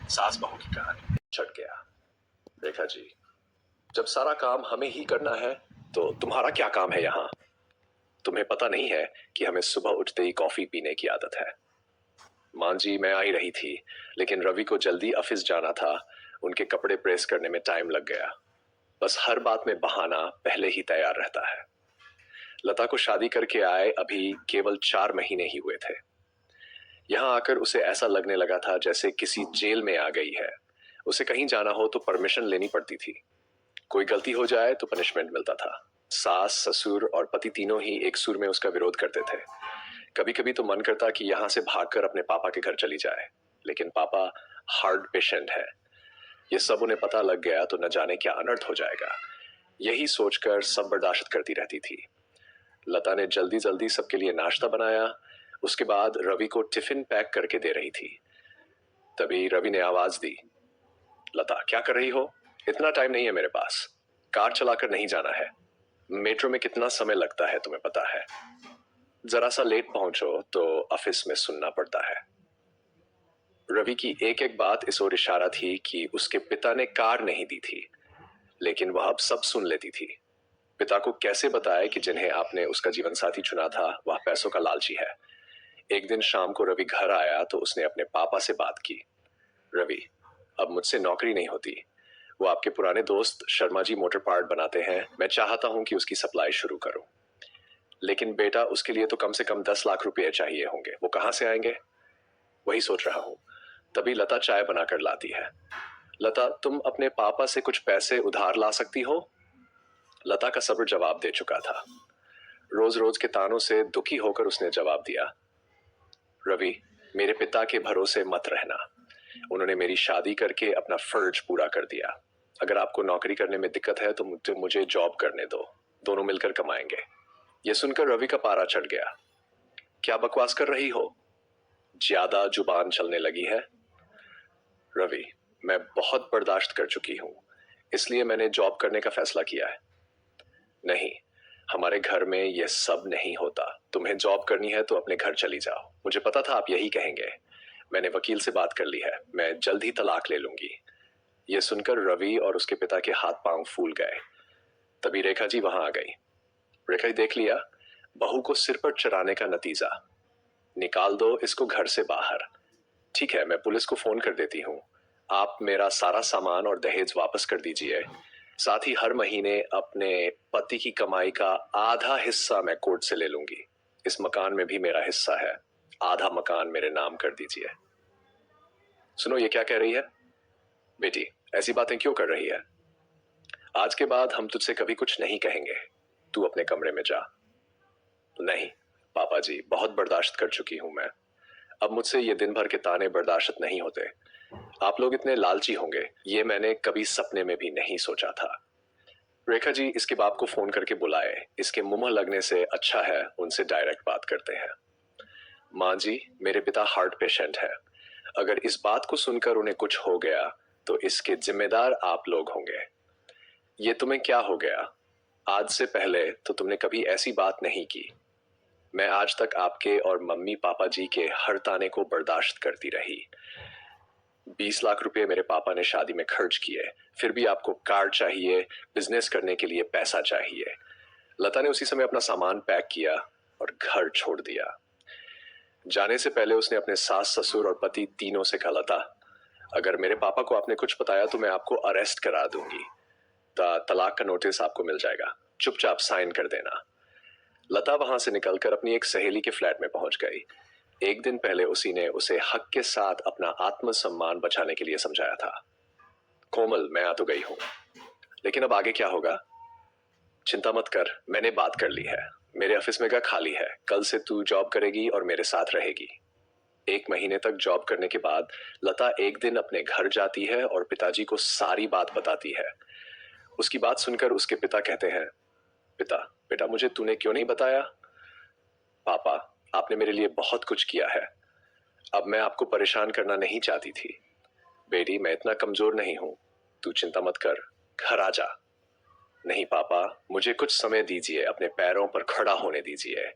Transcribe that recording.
सास बहू की कहानी चढ़ गया। रेखा जी, जब सारा काम हमें ही करना है तो तुम्हारा क्या काम है यहाँ? तुम्हें पता नहीं है कि हमें सुबह उठते ही कॉफी पीने की आदत है। मां जी, मैं आ ही रही थी, लेकिन रवि को जल्दी ऑफिस जाना था। उनके कपड़े प्रेस करने में टाइम लग गया। बस हर बात में बहाना पहले ही तैयार रहता है। लता को शादी करके आए अभी केवल 4 महीने ही हुए थे। यहाँ आकर उसे ऐसा लगने लगा था जैसे किसी जेल में आ गई है। उसे कहीं जाना हो तो परमिशन लेनी पड़ती थी। कोई गलती हो जाए तो पनिशमेंट मिलता था। सास, ससुर और पति तीनों ही एक सुर में उसका विरोध करते थे। कभी कभी तो मन करता कि यहाँ से भागकर अपने पापा के घर चली जाए, लेकिन पापा हार्ट पेशेंट है। ये सब उन्हें पता लग गया तो न जाने क्या अनर्थ हो जाएगा। यही सोचकर सब बर्दाश्त करती रहती थी। लता ने जल्दी जल्दी सबके लिए नाश्ता बनाया। उसके बाद रवि को टिफिन पैक करके दे रही थी। तभी रवि ने आवाज दी, लता क्या कर रही हो? इतना टाइम नहीं है मेरे पास। कार चलाकर नहीं जाना है। मेट्रो में कितना समय लगता है तुम्हें पता है। जरा सा लेट पहुंचो तो ऑफिस में सुनना पड़ता है। रवि की एक एक बात इस ओर इशारा थी कि उसके पिता ने कार नहीं दी थी, लेकिन वह अब सब सुन लेती थी। पिता को कैसे बताए कि जिन्हें आपने उसका जीवन साथी चुना था वह पैसों का लालची है। एक दिन शाम को रवि घर आया तो उसने अपने पापा से बात की। रवि, अब मुझसे नौकरी नहीं होती। वो आपके पुराने दोस्त शर्मा जी मोटर पार्ट बनाते हैं। मैं चाहता हूं कि उसकी सप्लाई शुरू करूं, लेकिन बेटा उसके लिए तो कम से कम 10 लाख रुपए चाहिए होंगे। वो कहां से आएंगे? वही सोच रहा हूं। तभी लता चाय बनाकर लाती है। लता, तुम अपने पापा से कुछ पैसे उधार ला सकती हो? लता का सब्र जवाब दे चुका था। रोज रोज के तानों से दुखी होकर उसने जवाब दिया, रवि, मेरे पिता के भरोसे मत रहना। उन्होंने मेरी शादी करके अपना फर्ज पूरा कर दिया। अगर आपको नौकरी करने में दिक्कत है तो मुझे जॉब करने दो। दोनों मिलकर कमाएंगे। यह सुनकर रवि का पारा चढ़ गया। क्या बकवास कर रही हो? ज्यादा जुबान चलने लगी है। रवि, मैं बहुत बर्दाश्त कर चुकी हूं, इसलिए मैंने जॉब करने का फैसला किया है। नहीं, हमारे घर में यह सब नहीं होता। तुम्हें जॉब करनी है तो अपने घर चली जाओ। मुझे पता था आप यही कहेंगे। मैंने वकील से बात कर ली है। मैं जल्द ही तलाक ले लूंगी। यह सुनकर रवि और उसके पिता के हाथ पांव फूल गए। तभी रेखा जी वहां आ गई। रेखा जी, देख लिया बहू को सिर पर चढ़ाने का नतीजा। निकाल दो इसको घर से बाहर। ठीक है, मैं पुलिस को फोन कर देती हूँ। आप मेरा सारा सामान और दहेज वापस कर दीजिए। साथ ही हर महीने अपने पति की कमाई का आधा हिस्सा मैं कोर्ट से ले लूंगी। इस मकान में भी मेरा हिस्सा है। आधा मकान मेरे नाम कर दीजिए। सुनो, ये क्या कह रही है? बेटी, ऐसी बातें क्यों कर रही है? आज के बाद हम तुझसे कभी कुछ नहीं कहेंगे। तू अपने कमरे में जा। नहीं पापा जी, बहुत बर्दाश्त कर चुकी हूं मैं। अब मुझसे ये दिन भर के ताने बर्दाश्त नहीं होते। आप लोग इतने लालची होंगे ये मैंने कभी सपने में भी नहीं सोचा था। रेखा जी, इसके बाप को फोन करके बुलाए। इसके मुंह लगने से अच्छा है उनसे डायरेक्ट बात करते हैं। माँ जी, मेरे पिता हार्ट पेशेंट है। अगर इस बात को सुनकर उन्हें कुछ हो गया तो इसके जिम्मेदार आप लोग होंगे। ये तुम्हें क्या हो गया? आज से पहले तो तुमने कभी ऐसी बात नहीं की। मैं आज तक आपके और मम्मी पापा जी के हर ताने को बर्दाश्त करती रही। 20 लाख रुपए मेरे पापा ने शादी में खर्च किए, फिर भी आपको कार चाहिए, बिजनेस करने के लिए पैसा चाहिए। लता ने उसी समय अपना सामान पैक किया और घर छोड़ दिया। जाने से पहले उसने अपने सास, ससुर और पति तीनों से कहा, लता, अगर मेरे पापा को आपने कुछ बताया तो मैं आपको अरेस्ट करा दूंगी। तलाक का नोटिस आपको मिल जाएगा। चुपचाप साइन कर देना। लता वहां से निकलकर अपनी एक सहेली के फ्लैट में पहुंच गई। एक दिन पहले उसी ने उसे हक के साथ अपना आत्मसम्मान बचाने के लिए समझाया था। कोमल, मैं आ तो गई हूं, लेकिन अब आगे क्या होगा? चिंता मत कर, मैंने बात कर ली है। मेरे ऑफिस में का खाली है। कल से तू जॉब करेगी और मेरे साथ रहेगी। 1 महीने तक जॉब करने के बाद लता एक दिन अपने घर जाती है और पिताजी को सारी बात बताती है। उसकी बात सुनकर उसके पिता कहते हैं, पिता, बेटा मुझे तूने क्यों नहीं बताया? पापा, आपने मेरे लिए बहुत कुछ किया है। अब मैं आपको परेशान करना नहीं चाहती थी। बेटी, मैं इतना कमजोर नहीं हूं। तू चिंता मत कर, घर आ जा। नहीं पापा, मुझे कुछ समय दीजिए, अपने पैरों पर खड़ा होने दीजिए।